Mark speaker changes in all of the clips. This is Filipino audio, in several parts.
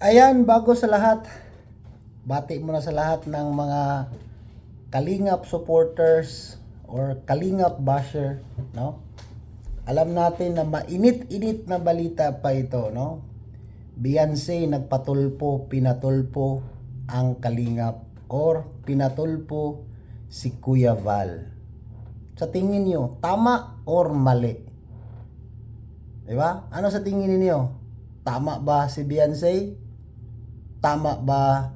Speaker 1: Ayan, bago sa lahat, bati muna sa lahat ng mga Kalingap supporters or Kalingap basher, no? Alam natin na mainit-init na balita pa ito, no? Beyonce nagpatulpo, pinatulpo ang Kalingap or pinatulpo si Kuya Val. Sa tingin niyo, tama or mali? 'Di ba? Ano sa tingin niyo? Tama ba si Beyonce? Tama ba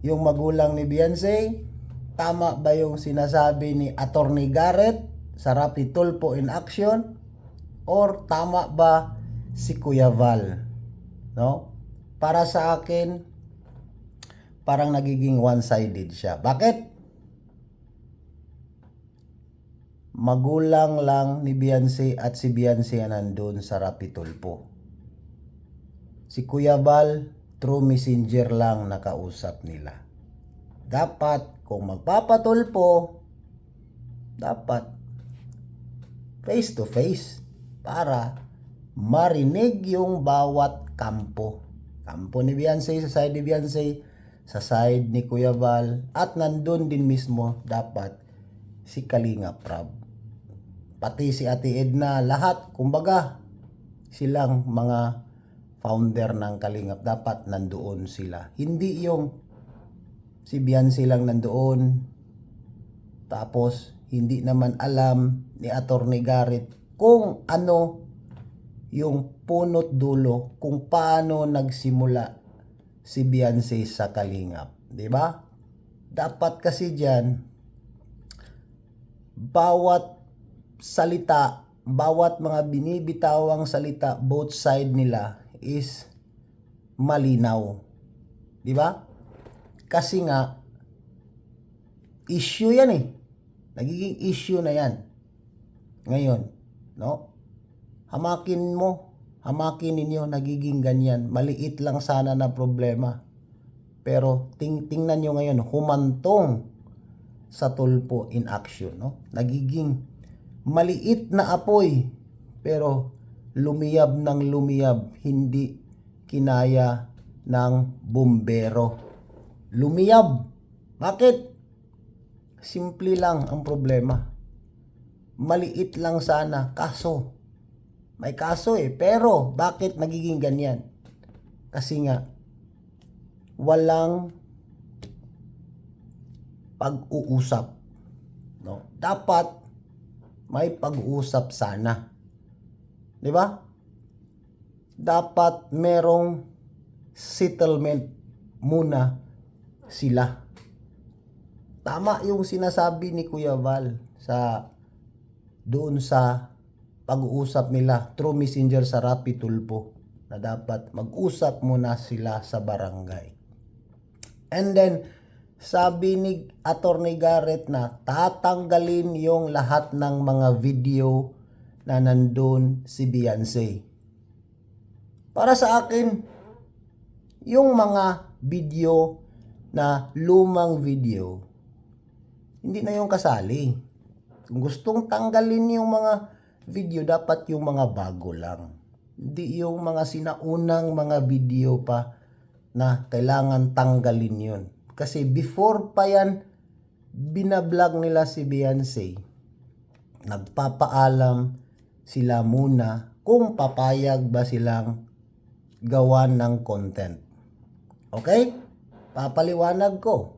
Speaker 1: yung magulang ni Beyonce? Tama ba yung sinasabi ni Attorney Garrett sa Rapi Tulfo in Action? Or tama ba si Kuya Val? No? Para sa akin, parang nagiging one-sided siya. Bakit? Magulang lang ni Beyonce at si Beyonce nandun sa Rapi Tulfo. Si Kuya Val, through messenger lang nakausap nila. Dapat, kung magpapatulpo, dapat face to face para marinig yung bawat kampo. Kampo ni Beyonce, sa side ni Beyonce, sa side ni Kuya Val, at nandun din mismo dapat si Kalingap Rab. Pati si Ate Edna, lahat, kumbaga, silang mga founder ng Kalingap, dapat nandoon sila. Hindi yung si Beyonce lang nandoon, tapos hindi naman alam ni Attorney Garrett kung ano yung punot dulo, kung paano nagsimula si Beyonce sa Kalingap, 'di ba? Dapat kasi diyan bawat salita, bawat mga binibitawang salita, both side nila is malinaw, 'di ba? Kasi nga issue yan eh. Nagiging issue na yan. Ngayon, no? Hamakin ninyo, nagiging ganyan. Maliit lang sana na problema. Pero tingnan nyo ngayon, humantong sa Tulfo in Action, no? Nagiging maliit na apoy, pero lumiyab ng lumiyab, hindi kinaya ng bumbero. Lumiyab. Bakit? Simple lang ang problema. Maliit lang sana, kaso may kaso eh. Pero bakit nagiging ganyan? Kasi nga walang pag-uusap, no? Dapat may pag-uusap sana. 'Di ba? Dapat merong settlement muna sila. Tama yung sinasabi ni Kuya Val sa doon sa pag-uusap nila through messenger sa Rapi Tulfo na dapat mag-usap muna sila sa barangay. And then sabi ni Attorney Garrett na tatanggalin yung lahat ng mga video na nandun si Beyonce. Para sa akin, yung mga video na lumang video, hindi na yung kasali. Kung gustong tanggalin yung mga video, dapat yung mga bago lang. Hindi yung mga sinaunang mga video pa na kailangan tanggalin yun. Kasi before pa yan, binablog nila si Beyonce. Nagpapaalam sila muna kung papayag ba silang gawan ng content. Okay? Papaliwanag ko.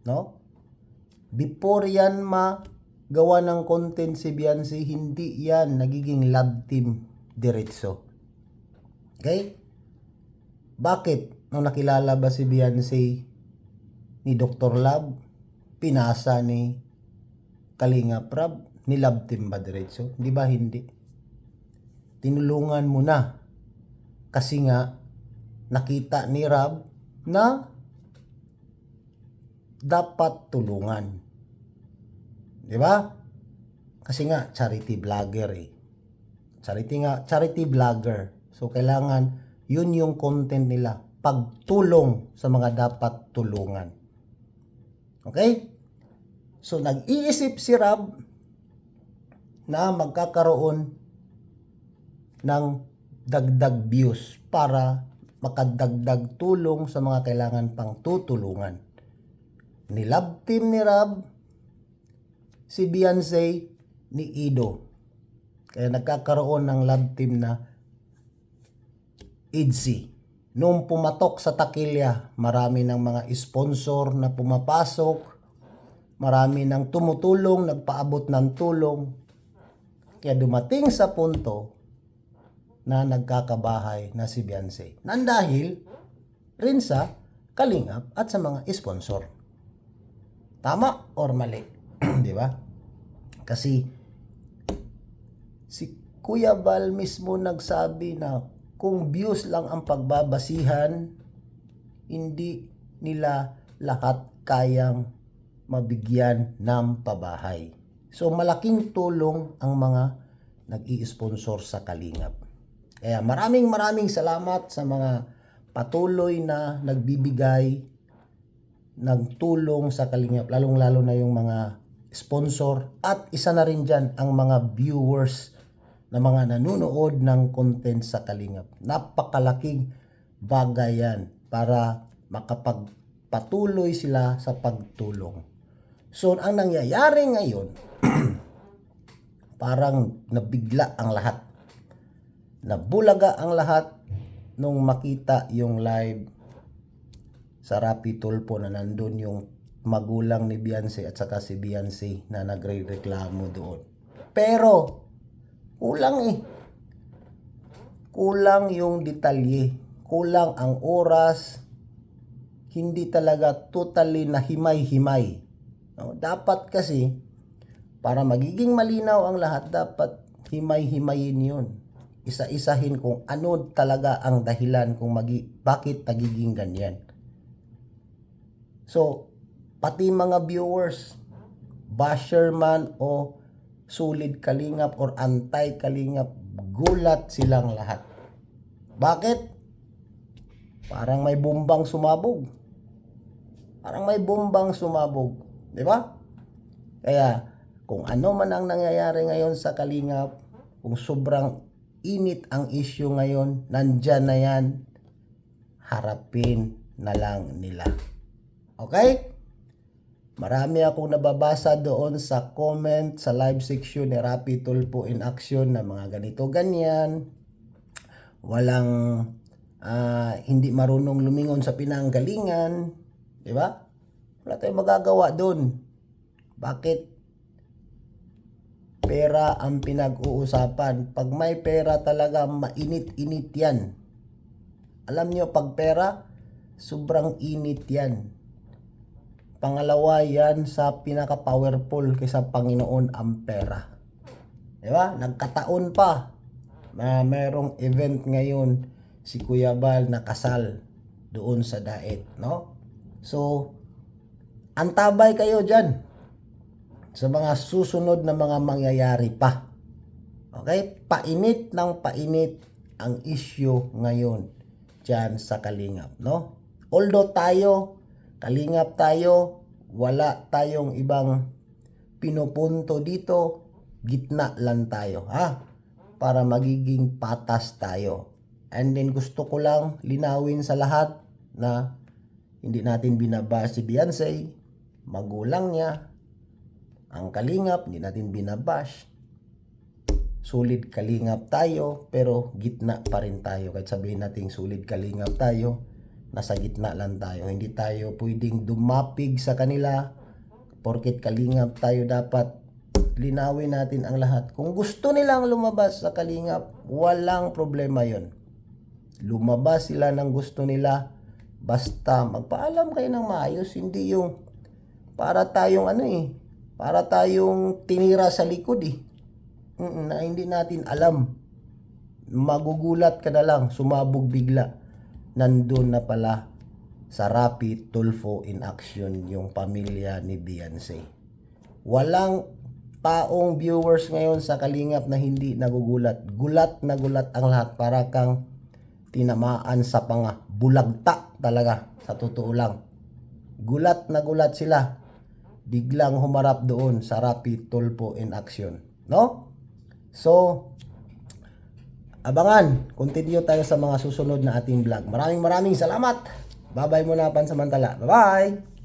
Speaker 1: No? Before yan magawa ng content si Beyonce, hindi yan nagiging love team diretso. Okay? Bakit? Nung nakilala ba si Beyonce ni Dr. Love, pinasa ni Kalingap Rab, ni love team ba diretso? Di ba hindi? Tinulungan mo na. Kasi nga, nakita ni Rab na dapat tulungan. 'Di ba? Kasi nga charity vlogger eh. Charity vlogger. So kailangan yun yung content nila, pagtulong sa mga dapat tulungan. Okay? So nag-iisip si Rab na magkakaroon ng dagdag views para makadagdag tulong sa mga kailangan pang tutulungan. Nilab team ni Rab, si Beyonce, ni Ido. Kaya nagkakaroon ng love team na IDSI. Nung pumatok sa takilya, marami ng mga sponsor na pumapasok, marami ng tumutulong, nagpaabot ng tulong. Kaya dumating sa punto na nagkakabahay na si Beyonce. Nandahil rin sa Kalingap at sa mga sponsor. Tama or mali? Di ba? Kasi si Kuya Val mismo nagsabi na kung views lang ang pagbabasihan, hindi nila lahat kayang mabigyan ng pabahay. So malaking tulong ang mga nag-i-sponsor sa Kalingap. Kaya maraming salamat sa mga patuloy na nagbibigay ng tulong sa Kalingap, lalong-lalo na yung mga sponsor, at isa na rin dyan ang mga viewers na mga nanonood ng content sa Kalingap. Napakalaking bagay yan para makapagpatuloy sila sa pagtulong. So ang nangyayari ngayon, parang nabigla ang lahat, nabulaga ang lahat nung makita yung live sa Rapi Tulfo na nandun yung magulang ni Beyonce at saka si Beyonce na nagre-reklamo doon. Pero kulang kulang yung detalye, kulang ang oras, hindi talaga totally na himay-himay. No? Dapat kasi para magiging malinaw ang lahat, dapat himay-himayin yun. Isa-isahin kung ano talaga ang dahilan kung bakit nagiging ganyan. So, pati mga viewers, basher man o solid Kalingap or anti-Kalingap, gulat silang lahat. Bakit? Parang may bombang sumabog. Parang may bombang sumabog. Di ba? Kaya, kung ano man ang nangyayari ngayon sa Kalingap, kung sobrang init ang issue ngayon, nandyan na yan, harapin na lang nila. Okay? Marami akong nababasa doon sa comment, sa live section ni Rapi Tulfo in Action na mga ganito ganyan. Walang hindi marunong lumingon sa pinanggalingan, di ba? Wala tayong magagawa doon. Bakit? Pera ang pinag-uusapan. Pag may pera talaga, mainit-init yan. Alam nyo, pag pera, sobrang init yan. Pangalawa yan sa pinaka-powerful kaysa Panginoon ang pera. Diba? Nagkataon pa na merong event ngayon si Kuya Val na kasal doon sa Daet, no? So, antabay kayo dyan sa mga susunod na mga mangyayari pa. Okay? Painit ng painit ang issue ngayon dyan sa Kalingap, no? Although tayo, Kalingap tayo, wala tayong ibang pinupunto dito, gitna lang tayo, ha? Para magiging patas tayo. And then gusto ko lang linawin sa lahat na hindi natin binabash si Beyonce, magulang niya, ang Kalingap, hindi natin binabash. Solid Kalingap tayo, pero gitna pa rin tayo. Kahit sabihin natin solid Kalingap tayo, nasa gitna lang tayo. Hindi tayo pwedeng dumapig sa kanila. Porket Kalingap tayo, dapat linawin natin ang lahat. Kung gusto nilang lumabas sa Kalingap, walang problema yon. Lumabas sila ng gusto nila. Basta magpaalam kayo ng maayos. Hindi yung para tayong para tayong tinira sa likod na hindi natin alam. Magugulat ka na lang, sumabog bigla. Nandun na pala sa Rapi Tulfo in Action yung pamilya ni Beyonce. Walang taong viewers ngayon sa Kalingap na hindi nagugulat. Gulat na gulat ang lahat, para kang tinamaan sa bulagta talaga, sa totoo lang. Gulat na gulat sila. Biglang humarap doon sa Rapi Tulfo in Action, no? So, abangan, continue tayo sa mga susunod na ating vlog. Maraming salamat. Bye-bye muna pansamantala. Bye-bye!